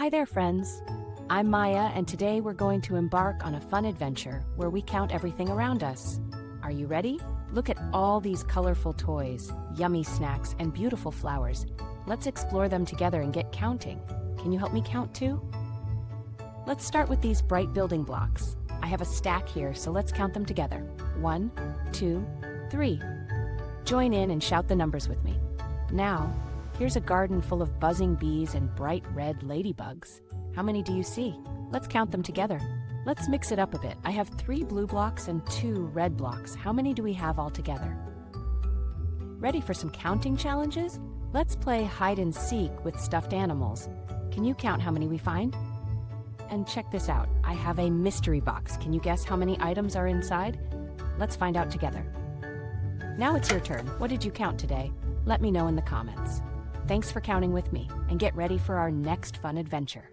Hi there, friends. I'm Maya, and today we're going to embark on a fun adventure where we count everything around us. Are you ready? Look at all these colorful toys, yummy snacks, and beautiful flowers. Let's explore them together and get counting. Can you help me count too? Let's start with these bright building blocks. I have a stack here, so let's count them together. 1, 2, 3. Join in and shout the numbers with me. Now, here's a garden full of buzzing bees and bright red ladybugs. How many do you see? Let's count them together. Let's mix it up a bit. I have 3 blue blocks and 2 red blocks. How many do we have altogether? Ready for some counting challenges? Let's play hide and seek with stuffed animals. Can you count how many we find? And check this out. I have a mystery box. Can you guess how many items are inside? Let's find out together. Now it's your turn. What did you count today? Let me know in the comments. Thanks for counting with me, and get ready for our next fun adventure.